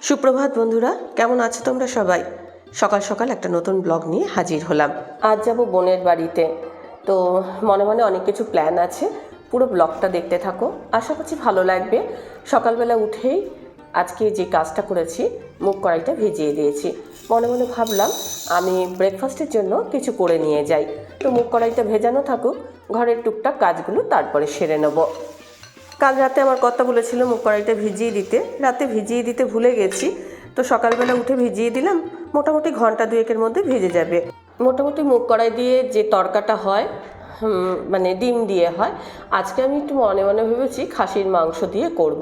সুপ্রভাত বন্ধুরা, কেমন আছো তোমরা সবাই? সকাল সকাল একটা নতুন ব্লগ নিয়ে হাজির হলাম। আজ যাব বোনের বাড়িতে, তো মনে মনে অনেক কিছু প্ল্যান আছে। পুরো ব্লগটা দেখতে থাকো, আশা করছি ভালো লাগবে। সকালবেলা উঠেই আজকে যে কাজটা করেছি, মুগ কড়াইটা ভিজিয়ে দিয়েছি। মনে মনে ভাবলাম আমি ব্রেকফাস্টের জন্য কিছু করে নিয়ে যাই, তো মুগ কড়াইটা ভেজানো থাকুক, ঘরের টুকটাক কাজগুলো তারপরে সেরে নেব। কাল রাতে আমার কর্তা বলেছিল মুগ কড়াইটা ভিজিয়ে দিতে, রাতে ভিজিয়ে দিতে ভুলে গেছি, তো সকালবেলা উঠে ভিজিয়ে দিলাম। মোটামুটি ঘন্টা দুয়েকের মধ্যে ভিজে যাবে। মোটামুটি মুগ কড়াই দিয়ে যে তরকাটা হয়, মানে ডিম দিয়ে হয়, আজকে আমি একটু মনে মনে ভেবেছি খাসির মাংস দিয়ে করব।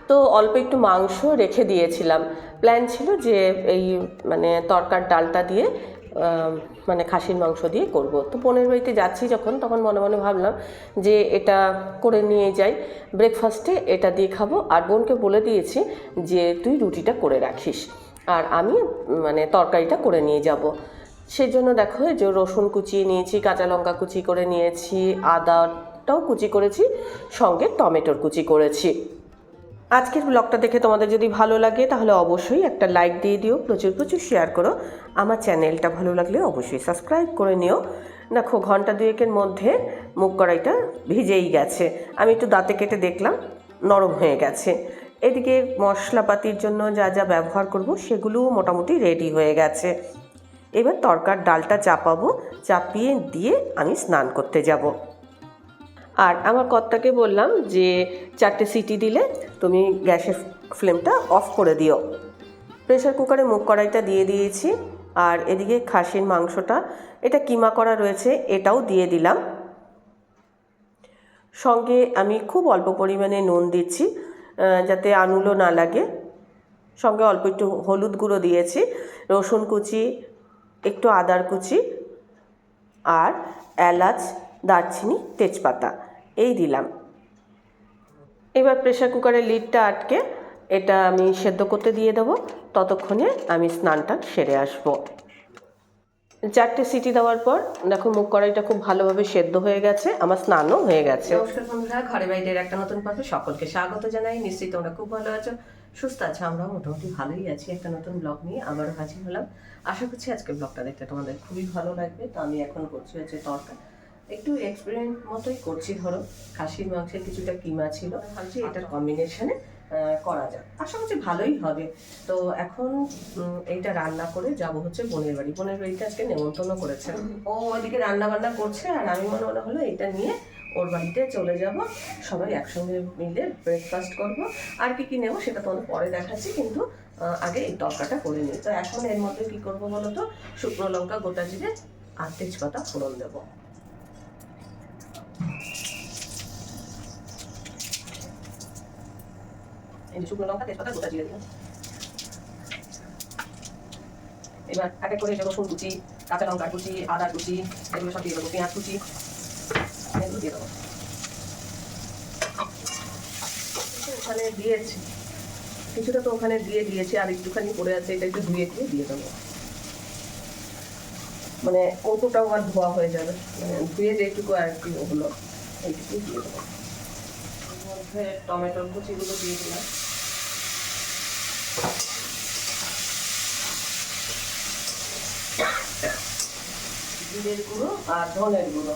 তো অল্প একটু মাংস রেখে দিয়েছিলাম। প্ল্যান ছিল যে এই মানে তরকার ডালটা দিয়ে মানে খাসির মাংস দিয়ে করব। তো বোনের বাড়িতে যাচ্ছি যখন, তখন মনে মনে ভাবলাম যে এটা করে নিয়ে যাই, ব্রেকফাস্টে এটা দিয়ে খাবো। আর বোনকে বলে দিয়েছি যে তুই রুটিটা করে রাখিস, আর আমি মানে তরকারিটা করে নিয়ে যাব। সেজন্য দেখো যে রসুন কুচিয়ে নিয়েছি, কাঁচা লঙ্কা কুচি করে নিয়েছি, আদাটাও কুচি করেছি, সঙ্গে টমেটোর কুচি করেছি। আজকের ব্লগটা দেখে তোমাদের যদি ভালো লাগে তাহলে অবশ্যই একটা লাইক দিয়ে দিও, প্রচুর প্রচুর শেয়ার করো। আমার চ্যানেলটা ভালো লাগলে অবশ্যই সাবস্ক্রাইব করে নিও। দেখো ঘন্টা দুয়েকের মধ্যে মুগ কড়াইটা ভিজেই গেছে। আমি একটু দাঁতে কেটে দেখলাম নরম হয়ে গেছে। এদিকে মশলাপাতির জন্য যা যা ব্যবহার করব সেগুলোও মোটামুটি রেডি হয়ে গেছে। এবার তরকার ডালটা চাপাবো, চাপিয়ে দিয়ে আমি স্নান করতে যাব। আর আমার কর্তাকে বললাম যে 4টে সিটি দিলে তুমি গ্যাসের ফ্লেমটা অফ করে দিও। প্রেসার কুকারে মুগ কড়াইটা দিয়ে দিয়েছি, আর এদিকে খাসির মাংসটা, এটা কিমা করা রয়েছে, এটাও দিয়ে দিলাম। সঙ্গে আমি খুব অল্প পরিমাণে নুন দিচ্ছি যাতে আনুলো না লাগে। সঙ্গে অল্প একটু হলুদ গুঁড়ো দিয়েছি, রসুন কুচি, একটু আদার কুচি, আর এলাচ, দারচিনি, তেজপাতা এই দিলাম। এবার প্রেসার কুকারের লিডটা আটকে এটা আমি সেদ্ধ করতে দিয়ে দেবো। ততক্ষণে আমি স্নানটা সেরে আসবো। 4টে সিটি দেওয়ার পর দেখো মুগ কড়াইটা খুব ভালোভাবে সেদ্ধ হয়ে গেছে, আমার স্নানও হয়ে গেছে। নমস্কার বন্ধুরা, ঘরে বাইরের একটা নতুন পর্বে সকলকে স্বাগত জানাই। নিশ্চয়ই তোমরা খুব ভালো আছো, সুস্থ আছো, আমরাও মোটামুটি ভালোই আছি। একটা নতুন ব্লগ নিয়ে আবারও হাজির হলাম। আশা করছি আজকের ব্লগটা দেখতে তোমাদের খুবই ভালো লাগবে। তো আমি এখন করছি হচ্ছে তরকা, একটু এক্সপেরিমেন্ট মতোই করছি। ধরো খাসির মাংসের কিছুটা কিমা ছিল, ভাবছি এটার কম্বিনেশনে করা যায়, আশা করছি ভালোই হবে। তো এখন এইটা রান্না করে যাব হচ্ছে বোনের বাড়ি। বোনের বাড়িতে আজকে নেমন্তন্ন করেছে, ও ওইদিকে রান্না বান্না করছে, আর আমি মনে হলো এটা নিয়ে ওর বাড়িতে চলে যাব, সবাই একসঙ্গে মিলে ব্রেকফাস্ট করব। আর কি কি নেবো সেটা তোমাদের পরে দেখাচ্ছি, কিন্তু আগে এই তরকাটা করে নিই। তো এখন এর মধ্যে কি করবো বলো তো, শুকনো লঙ্কা, গোটা জিরে আর তেজপাতা ফোড়ন দেবো। শুকনো লঙ্কা, তেজপাতা, গোটা জিরে দিলাম। এবার এক এক করে রসুন কুচি, কাঁচা লঙ্কা কুচি, আদা কুচি, এগুলো সব দিয়ে দেবো, পেঁয়াজ কুচি এগুলো দিয়ে দেবো। ওখানে দিয়েছি কিছুটা, তো ওখানে দিয়ে দিয়েছি, আর একটুখানি পড়ে আছে, এটা একটু ধুয়ে দিয়ে দেবো। মানে কৌটোটাও আর ধোয়া হয়ে যাবে, মানে ধুয়ে যেটুকু আর কি ওগুলো এইটুকু দিয়ে দেবো। এর মধ্যে টমেটোর কুচিগুলো দিয়ে দিলাম, জিরের গুঁড়ো আর ধনের গুঁড়ো।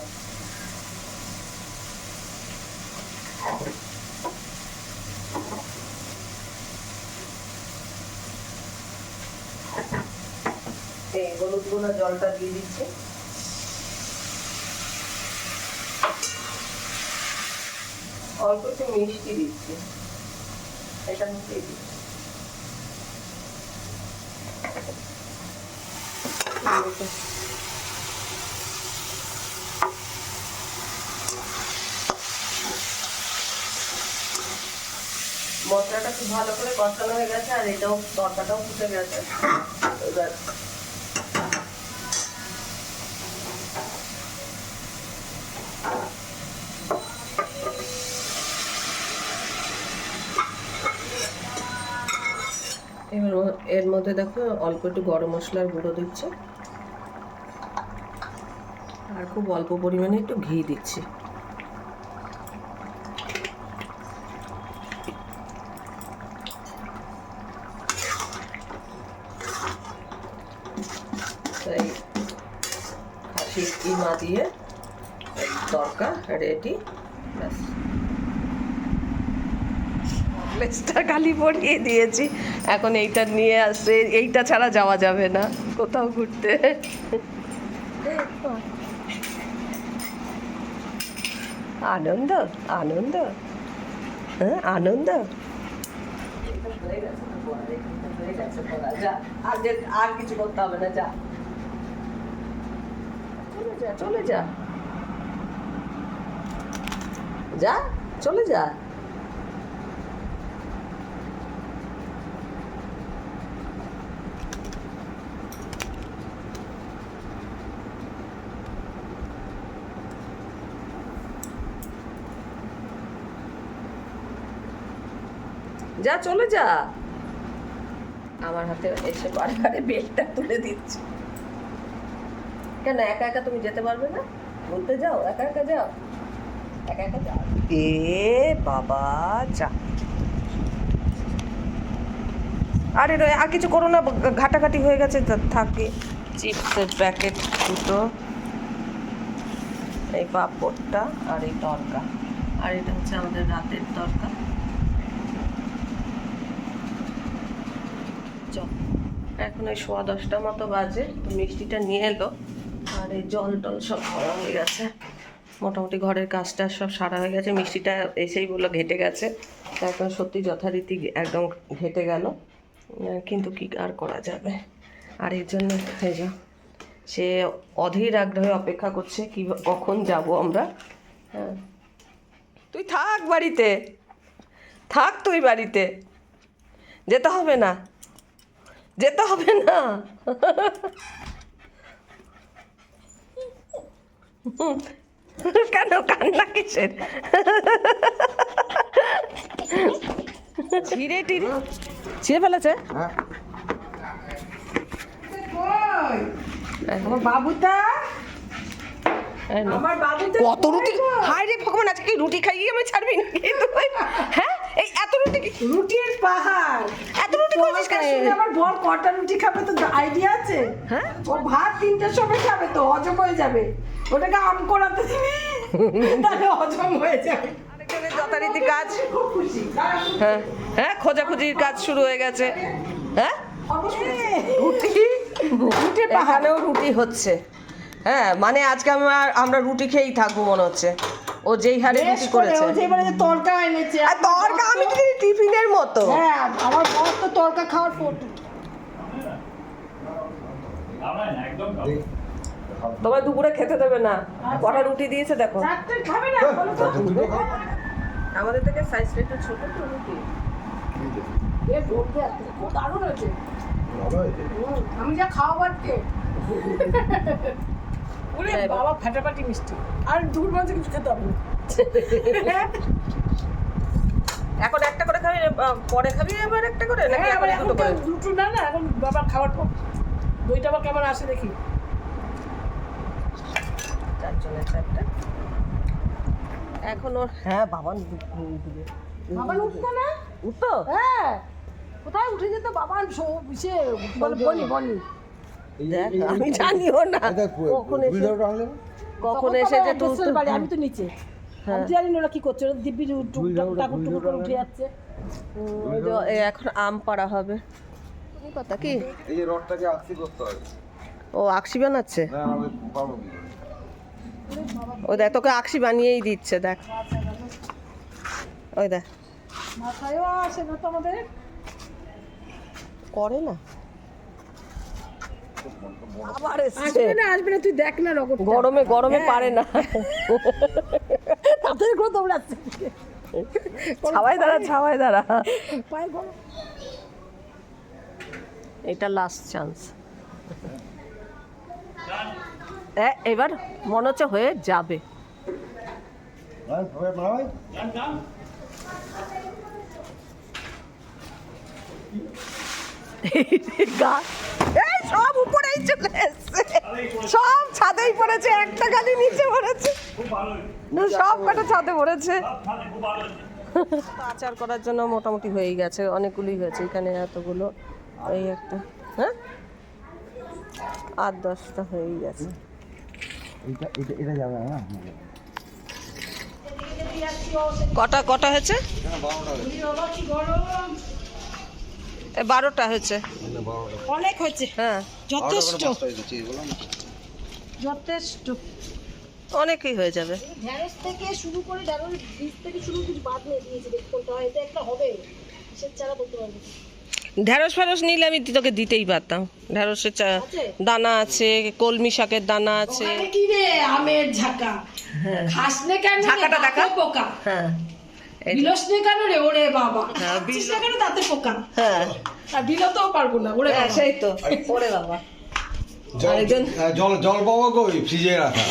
এই হলুদ গুঁড়ো জলটা দিয়ে দিচ্ছি। অল্প একটু মিষ্টি দিচ্ছি, এটা দিয়ে দিচ্ছি। মশলাটা খুব ভালো করে কষানো হয়ে গেছে, আর এটাও তরকাটাও ফুটে গেছে। এবার এর মধ্যে দেখো অল্প একটু গরম মশলার গুঁড়ো দিচ্ছি, আর খুব অল্প পরিমাণে একটু ঘি দিচ্ছি। কিমা দিয়ে তরকা রেডি। ব্যাস, লেজটা খালি পরিয়ে দিয়েছি, এখন এইটা নিয়ে আসছে, এইটা ছাড়া যাওয়া যাবে না কোথাও ঘুরতে। আনন্দ আনন্দ, হ্যাঁ আনন্দ। আর কিছু করতে হবে না, যা চলে যা, যা চলে যা। যা চলে যা। আমার হাতে এসে বারে বারে বেলটা তুলে দিচ্ছে কেন? একা একা তুমি যেতে পারবে না? বলতে যাও, একা একা যাও, একা একা যাও। এ বাবা যা। আরে আর কিছু করো না, ঘাটাঘাটি হয়ে গেছে, থাকে। চিপসের প্যাকেট দুটো, এই পাঁপড়টা আর এই তরকা, আর এটা হচ্ছে আমাদের রাতের তরকা। এখন ওই 10:15 মতো বাজে, তো মিষ্টিটা নিয়ে এলো, আর এই জল টল সব ভরা হয়ে গেছে, মোটামুটি ঘরের কাজটা সব সারা হয়ে গেছে। মিষ্টিটা এসেই বললো ঘেটে গেছে, তা এখন সত্যি যথারীতি একদম ঘেটে গেল, কিন্তু কি আর করা যাবে। আর এর জন্য এই যে সে অধীর আগ্রহে অপেক্ষা করছে কখন যাব আমরা। হ্যাঁ, তুই থাক বাড়িতে, থাক তুই বাড়িতে, যেতে হবে না, যেতে হবে না। কেন কান্না কিসের? ছিঁড়ে টিড়ে ছিঁড়ে ফেলেছে। আমার বাবুটা, আমার বাবুটা কত রুটি! হায় রে ভগবান, আজকে কি রুটি খাইয়ে আমি ছাড়বি নাকি তুই? হ্যাঁ, এই এত রুটি, রুটির পাহাড়, এত রুটি করেছিস কেন? আমার বর কটা রুটি খাবে তো আইডিয়া আছে? হ্যাঁ, ও ভাত 3টার সময় খাবে, তো হজম হয়ে যাবে, ওটাকে আম করাতে দিবি, তাহলে হজম হয়ে যাবে। আরেকজনের যথারীতি কাজ। খুব খুশি। হ্যাঁ হ্যাঁ, খোঁজাখুঁজির কাজ শুরু হয়ে গেছে। হ্যাঁ, রুটি, রুটির পাহাড়, এখানেও রুটি হচ্ছে। হ্যাঁ, মানে আজকে আমরা রুটি খেয়েই থাকবো মনে হচ্ছে, ও যেই হারে রুটি করেছে। ও যেবারে যে তরকা এনেছে, আর তরকা আমি কি টিফিনের মতো? হ্যাঁ, আমার বর তো তরকা খাওয়ার ফটো। তোমার দুপুরে খেতে দেবে না, কটা রুটি দিয়েছে দেখো। চারটে খাবে না বলো তো? আমাদের থেকে সাইজটা একটু ছোট তো রুটি। এ ঢোকে খুব দারুণ হয়েছে। আমি যা খাওয়াবারকে ওরে বাবা, ফাটাফাটি মিষ্টি, আর দূর মাঝে কিছু খেতে হবে না। এখন একটা করে খাবি, পরে খাবি এবার একটা করে, নাকি হ্যাঁ, এখন এখন দুটো তো করে? দুটো না, এখন বাবা খাওয়ার পর দইটা আবার কেমন আসে দেখি। চারজনের চারটে এখন ওর। হ্যাঁ বাবা, বাবা উঠতো না? উঠতো। হ্যাঁ, কোথায় উঠে যেত বাবা, সে বলে বনি বনি। দেখ, আমি জানিও না কখন এসে যে তুলতে। বাড়ি, আমি তো নিচে, আমি জানি না ওরা কি করছে, ওরা দিব্যি ঠাকুর টুকুর করে উঠে যাচ্ছে। এখন আম পাড়া হবে। কথা কি, এই যে রডটাকে আকসি করতে হবে। ও আকসি বানাচ্ছে? না আমি পারবো না। ও দেখ, তোকে আকসি বানিয়েই দিচ্ছে, দেখ ওই দেখ। মাথায়ও আসে না তো আমাদের, করে না, আবার এসছে। আসবে না, তুই দেখ না রকম গরমে গরমে পারে না, তাদের করে দৌড়াচ্ছে, ছাওয়ায় দাঁড়া, ছাওয়ায় দাঁড়া। পায়ে গরম। এটা লাস্ট চান্স। এবার মনে হচ্ছে হয়ে যাবে। ভাই ভাই ভাই সব উপরেই চলে এসছে, সব ছাদেই পড়েছে, একটা গালি নিচে পড়েছে, সব কটা ছাদে পড়েছে। আচার করার জন্য মোটামুটি হয়ে গেছে, অনেকগুলোই হয়েছে এখানে, এতগুলো, এই একটা, হ্যাঁ 8-10টা হয়েই গেছে। এটা যাবে না। কটা হয়েছে? 12টা হয়েছে। অনেক হয়েছে, হ্যাঁ যথেষ্ট যথেষ্ট। অনেকই হয়ে যাবে। ঢ্যাঁড়স থেকে শুরু করে ঢ্যাঁড়স বীজ থেকে শুরু কিছু বাদ নিয়ে দিয়েছি, দেখতে হয় এটা একটা হবে কিসের চারা বলতে পারবো না। ঢ্যাঁড়স ফেরস নিলে আমি তোকে দিতেই পারতাম। ঢ্যাঁড়সের দানা আছে, কলমি শাকের দানা আছে। ওখানে কি রে আমের ঝাঁকা, খাসনে কেন রে? ঝাঁকাটা দেখা। দাঁতে পোকা। হ্যাঁ বিলসনে কেন রে? ওরে বাবা, হ্যাঁ, খাচ্ছিস না কেন? দাঁতে পোকা। হ্যাঁ আর বিলতেও পারবো না, ওরে বাবা। সেই তো। ওরে বাবা, আরেকজন জল জল পাবো কই? ফ্রিজে রাখা।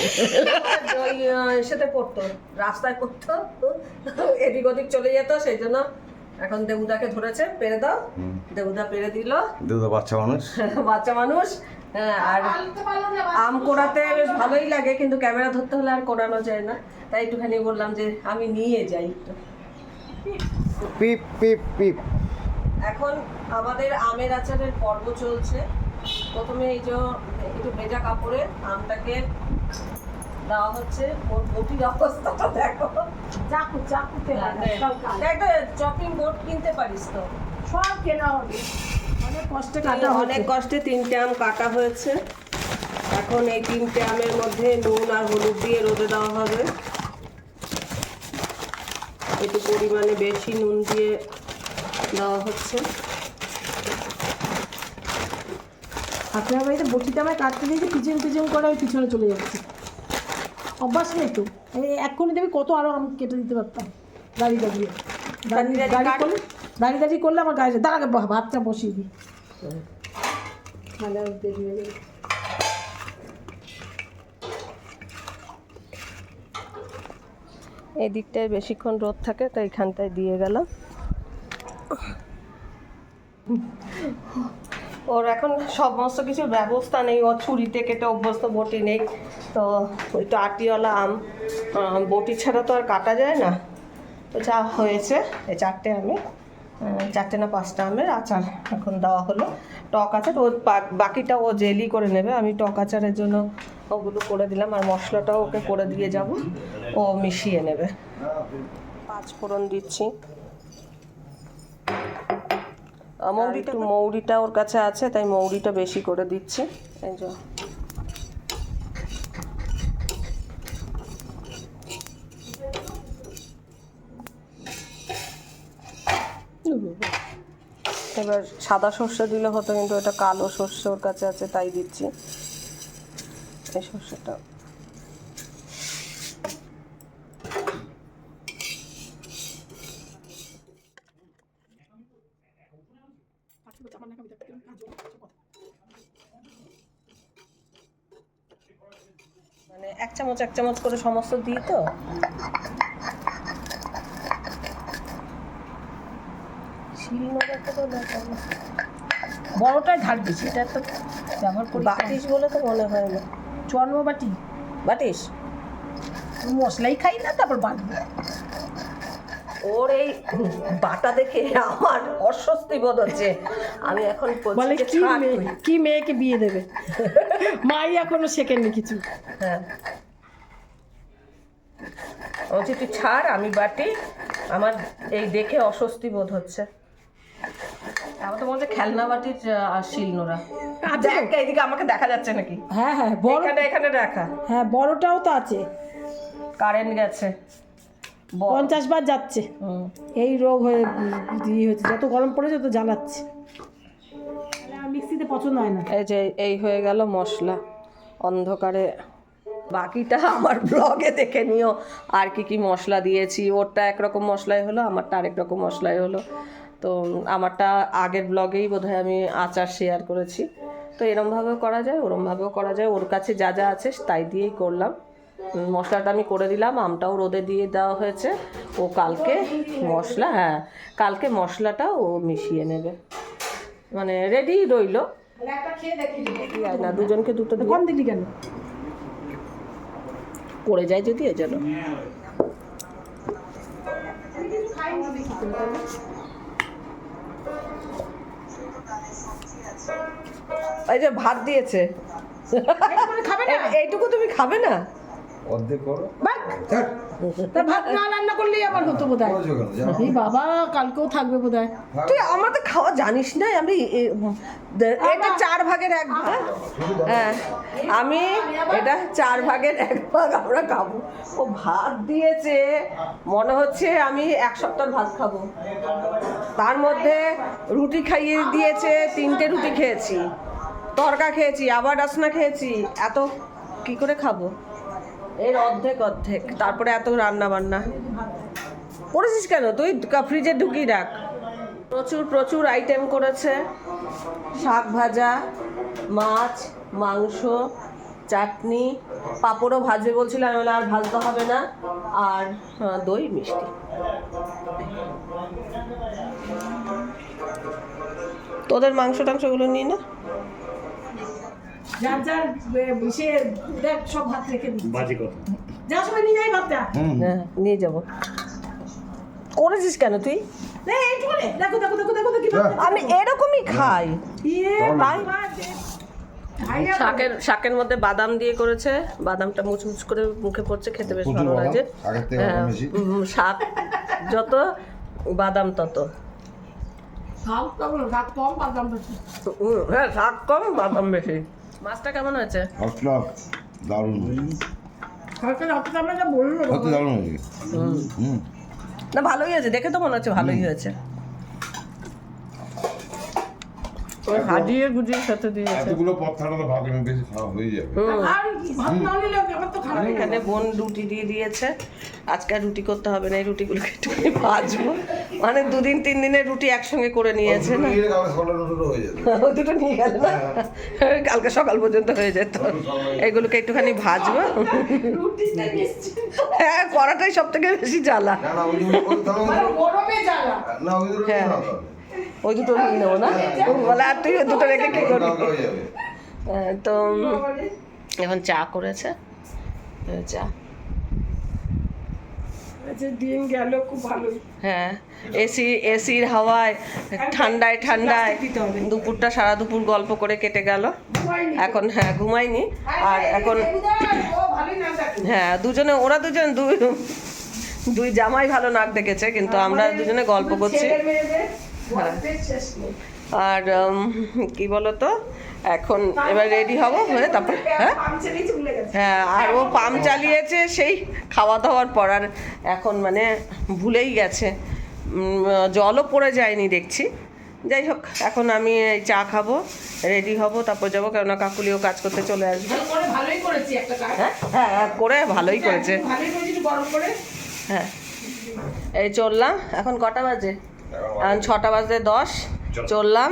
ওই সাথে পড়তো, রাস্তায় পড়তো, এদিক ওদিক চলে যেত, সেই জন্য এখন দেবুদাকে ধরেছে, পেরে দাও। দেবুদা পেরে দিল। দুধ বাচ্চা মানুষ। বাচ্চা মানুষ। হ্যাঁ, আর আম কোড়াতে বেশ ভালোই লাগে, কিন্তু ক্যামেরা ধরতে হলে আর কোড়ানো যায় না, তাই একটুখানি বললাম যে আমি নিয়ে যাই একটু। পিপ পিপ পিপ। এখন আমাদের আমের আচারের পর্ব চলছে। প্রথমে এই যে একটু ভেজা কাপড়ে আমটাকে দেওয়া হচ্ছে। ওর বটির অবস্থাটা দেখো। চাকু চাকুতে দেখ, চপিং বোর্ড কিনতে পারিস তো। সব কেনা হবে, অনেক কষ্টে কাটা হবে। অনেক কষ্টে 3টে আম কাটা হয়েছে। এখন এই 3টে আমের মধ্যে নুন আর হলুদ দিয়ে রোদে দেওয়া হবে। একটু পরিমাণে বেশি নুন দিয়ে দেওয়া হচ্ছে। আপনার বাড়িতে বটিতে আমায় কাটতে দিয়েছে, পিছন পিছন করে আমি পিছনে চলে যাচ্ছি। অভ্যাস নেই তো, এক্ষুনি দেবে কত আরো আমি কেটে দিতে পারতাম দাঁড়িয়ে দাঁড়িয়ে। দাঁড়িয়ে দাঁড়িয়ে করলে আমার গায়ে দাঁড়াকে ভাতটা বসিয়ে দিই, তাহলে আর দেরি হয়ে যাবে। এই দিকটায় বেশিক্ষণ রোদ থাকে, তাই এখানটায় দিয়ে গেলাম। ওর এখন সমস্ত কিছুর ব্যবস্থা নেই, ও ছুরিতে কেটে অভ্যস্ত, বটি নেই, তো একটু আটিওয়ালা আম, বটি ছাড়া তো আর কাটা যায় না। তো যা হয়েছে, এই 4টে আমে 4টে না 5টা আমের আচার এখন দেওয়া হলো। টক আচার ও বাকিটা ও জেলি করে নেবে, আমি টক আচারের জন্য ওগুলো করে দিলাম, আর মশলাটাও ওকে করে দিয়ে যাব, ও মিশিয়ে নেবে। 5 ফোড়ন দিচ্ছি। মৌরিটা ওর কাছে আছে, তাই মৌরিটা বেশি করে দিচ্ছি। এই যে এবার সাদা সর্ষে দিলে হতো, কিন্তু এটা কালো সর্ষে ওর কাছে আছে, তাই দিচ্ছি এই সর্ষেটা। মানে 1 চামচ করে সমস্ত দিই তো। বড়টাই ধার বেশি, এটা তো ব্যবহার করি। বাটিস বলে তো মনে হয় না। চর্ম বাটি বাটিস? মশলাই খাই না, তারপর বাটবো। ওর এই বাটা দেখে আমার অস্বস্তি বোধ হচ্ছে। আমি এখন বলে কি মেয়েকে বিয়ে দেবে, মাই এখনো শেখেননি কিছু। হ্যাঁ, বলছি তুই ছাড়, আমি বাটি, আমার এই দেখে অস্বস্তি বোধ হচ্ছে। আমার তো মনে হচ্ছে খেলনা বাটির শিলনোড়া। দেখ এইদিকে, আমাকে দেখা যাচ্ছে নাকি? হ্যাঁ হ্যাঁ, বড় এখানে রাখা। হ্যাঁ, বড়টাও তো আছে। কারেন্ট গেছে, 50 বার যাচ্ছে। এই রোগ হয়ে হয়েছে, যত গরম পড়েছে তত জ্বালাচ্ছে। মিক্সিতে পছন্দ হয় না। এই যে এই হয়ে গেল মশলা অন্ধকারে। বাকিটা আমার ব্লগে দেখে নিও, আর কি মশলা দিয়েছি। ওরটা একরকম মশলাই হলো, আমারটা আরেক রকম মশলাই হলো। তো আমারটা আগের ব্লগেই বোধহয় আমি আচার শেয়ার করেছি। তো এরমভাবেও করা যায়, ওরমভাবেও করা যায়। ওর কাছে যা যা আছে তাই দিয়েই করলাম। মশলাটা আমি করে দিলাম, আমটাও রোদে দিয়ে দেওয়া হয়েছে। ও কালকে কালকে মশলাটা ও মিশিয়ে নেবে, মানে রেডি রইলো। না, দুজনকে দুটো কম দিলি কেন? পড়ে যায় যদি, এই জন্য। এই যে ভাত দিয়েছে, এইটুকুনি খাবে না? এইটুকু তুমি খাবে না? অর্ধেক করো বাহ! তা ভাত না রান্না করলেই আমার হতো বোধ হয়। করেছো কেন যাও। এই বাবা কালকেও থাকবে বোধ হয়। তুই আমাদের খাওয়া জানিস না, আমি এটা 4 ভাগের 1 ভাগ। হ্যাঁ, আমি এটা 4 ভাগের 1 ভাগ আমরা খাবো। ও ভাত দিয়েছে, মনে হচ্ছে আমি 1 সপ্তাহ ভাত খাবো। তার মধ্যে রুটি খাইয়ে দিয়েছে, 3টে রুটি খেয়েছি, তরকা খেয়েছি, আবার রাসনা খেয়েছি। এত কি করে খাবো? এর অর্ধেক অর্ধেক, তারপরে এত রান্না বান্না করেছিস কেন তুই? ফ্রিজে ঢুকিয়ে রাখ। প্রচুর প্রচুর আইটেম করেছে, শাক ভাজা, মাছ, মাংস, চাটনি, পাঁপড়ও ভাজবে বলছিলাম, আমি বললাম আর ভাজতে হবে না, আর দই মিষ্টি। তোদের মাংস টাংসগুলো নিয়ে না। যার যার সে দেখ সব ভাত রেখে দিচ্ছে। যার সময় নিয়ে যাই ভাতটা। হ্যাঁ, নিয়ে যাব। করেছিস কেন তুই? এই এইটুকুনি, দেখো দেখো দেখো দেখো দেখো কি ভাত। আমি এরকমই খাই। ইয়ে তাই? বাবা, খাইয়া শাকের মধ্যে বাদাম দিয়ে করেছে, বাদামটা মুচমুচ করে মুখে পড়ছে, খেতে বেশ প্রচুর ভালো বাদাম, লাগে। আগের থেকে বাদাম বেশি। শাক যত, বাদাম তত। ভাত কম না, ভাত কম বাদাম বেশি। হ্যাঁ, শাক কম বাদাম বেশি। মাছটা কেমন হয়েছে? আসলা দারুণ সরকার অতটা আমরা যা বললো সত্যি দারুণ হয়েছে। হুম না, ভালোই হয়েছে, দেখে তো মনে হচ্ছে ভালোই হয়েছে। হাজিয়ে গুজিয়ে সাথে দিয়েছে। এতগুলো পথ থাকলে তো ভাবলাম বেশি খাওয়া হয়ে যাবে। আর ভাত না নিলে আমার তো খারাপ এখানে বোন রুটি দিয়ে দিয়েছে, আজকে আর রুটি করতে হবে না, এই রুটিগুলোকে একটুখানি ভাজবো। মানে 2-3 দিনের রুটি একসঙ্গে করে নিয়েছে না, নিয়ে গেলে সকালে দুটো হয়ে যাবে। ওই দুটো নিয়ে গেল না, কালকে সকাল পর্যন্ত হয়ে যেত। এগুলোকে একটুখানি ভাজবো। রুটিটা নিশ্চিত হ্যাঁ, করাটাই সব থেকে বেশি জ্বালা। না না ওই দুটো করতে তাহলে গরমে জ্বালা। না ওই দুটো হ্যাঁ। না তাহলে। ওই দুটো নিয়ে নেবো না, বলে আর তুই ওই দুটো রেখে কি করবি? কালকে হয়ে যাবে। তো এখন চা করেছে, চা। আচ্ছা দিন গেল খুব ভালোই। হ্যাঁ, এসির হাওয়ায় ঠান্ডায় ঠান্ডায় দুপুরটা সারা দুপুর গল্প করে কেটে গেল। ঘুমাইনি। এখন হ্যাঁ ঘুমাইনি, আর এখন ও ভালোই না থাকে। হ্যাঁ ওরা দুজন দুই জামাই ভালো নাক দেখেছে, কিন্তু আমরা দুজনে গল্প করছি। ছেলে মেয়েদের গল্পের শেষ নেই। আর কি বলতো, এখন এবার রেডি হব হয়ে তারপর হ্যাঁ পাম ছেলেই চলে গেছে। হ্যাঁ, আর ও পাম্প চালিয়েছে সেই খাওয়া দাওয়ার পর, আর এখন মানে ভুলেই গেছে, জলও পড়ে যায়নি দেখছি। যাই হোক, এখন আমি এই চা খাবো, রেডি হব, তারপর যাবো, কেননা কাকুলিও কাজ করতে চলে আসবে। করে ভালোই করেছি একটা কাজ। হ্যাঁ করে ভালোই করেছে। ভালোই করেছি, একটু গরম করে। হ্যাঁ, এই চললাম। এখন কটা বাজে? এখন 6:10 চললাম।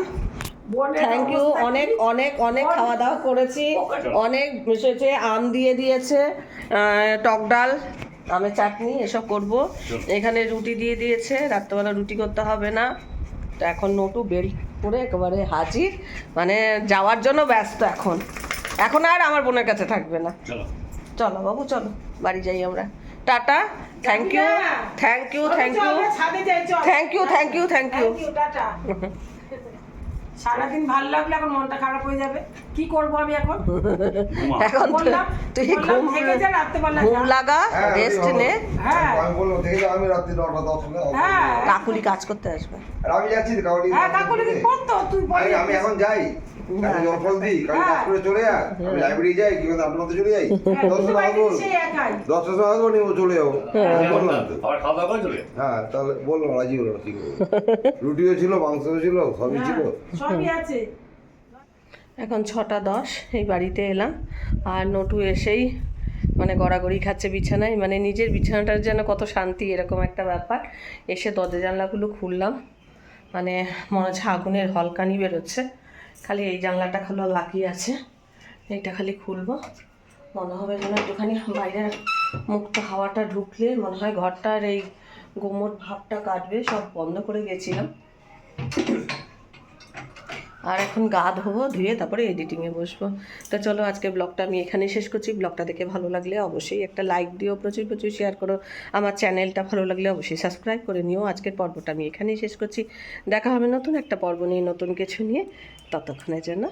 বোনের থ্যাংক ইউ, অবস্থা অনেক কি? অনেক অনেক খাওয়া দাওয়া করেছি, অনেক মিশেছে, আম দিয়ে দিয়েছে, টক ডাল, আমের চাটনি এসব করব। এখানে রুটি দিয়ে দিয়েছে, রাত্রেবেলা রুটি করতে হবে না। তো এখন নটু বেল করে একেবারে হাজির, মানে যাওয়ার জন্য ব্যস্ত। এখন আর আমার বোনের কাছে থাকবে না। চলো বাবু, চলো বাড়ি যাই আমরা। Tata, thank you thank you thank you আমরা ছাদে যাই, চল। Thank you thank you thank you. Thank you, tata. সারাদিন ভালো লাগলে এখন মনটা খারাপ হয়ে যাবে। কি করব আমি এখন? এখন বললাম তুই থেকে যা, রাত্রেবেলা ঘুম যা। লাগা, হ্যাঁ, রেস্ট নে। হ্যাঁ। আমি বললাম থেকে যাও, আমি রাত্রি 9টা 10 হ্যাঁ। কাকুলি কাজ করতে আসবে। আর আমি যাচ্ছি তো কাউরি। হ্যাঁ, কাকুলি কি করতো? তুই বল। আমি এখন যাই। আমি জল ফল দিই, কাল কাজ করে চলে যা। আমি লাইব্রেরি যাই, কি বলতে আপনার মতো চলে যাই। হ্যাঁ, 10 তুই টা বাড়িতে আসবো। সেই একাই। 10টার সময় আসবো, নিয়ে চলে যাবো। বললাম তো। আবার খাওয়া দাওয়া করে চলে যাবে? হ্যাঁ, তাহলে বললাম, রাজি হলো না, কি করবো। রুটিও ছিল, মাংসও ছিল, সবই ছিল। সবই আছে। এখন 6:10, এই বাড়িতে এলাম, আর নটু এসেই মানে গড়াগড়ি খাচ্ছে বিছানায়, মানে নিজের বিছানাটার যেন কত শান্তি, এরকম একটা ব্যাপার। এসে দরজা জানলাগুলো খুললাম, মানে মনে হচ্ছে আগুনের হলকানি বেরোচ্ছে। খালি এই জানলাটা খোলা বাকি আছে, এইটা খালি খুলবো। মনে হবে যেন একটুখানি বাইরের মুক্ত হাওয়াটা ঢুকলে মনে হয় ঘরটার এই গোমট ভাবটা কাটবে। সব বন্ধ করে গেছিলাম। আর এখন গা ধোবো, ধুয়ে তারপরে এডিটিংয়ে বসবো। তো চলো, আজকে ব্লগটা আমি এখানেই শেষ করছি। ব্লগটা দেখে ভালো লাগলে অবশ্যই একটা লাইক দিও, প্রচুর প্রচুর শেয়ার করো। আমার চ্যানেলটা ভালো লাগলে অবশ্যই সাবস্ক্রাইব করে নিও। আজকের পর্বটা আমি এখানেই শেষ করছি। দেখা হবে নতুন একটা পর্ব নিয়ে, নতুন কিছু নিয়ে। ততক্ষণের জন্য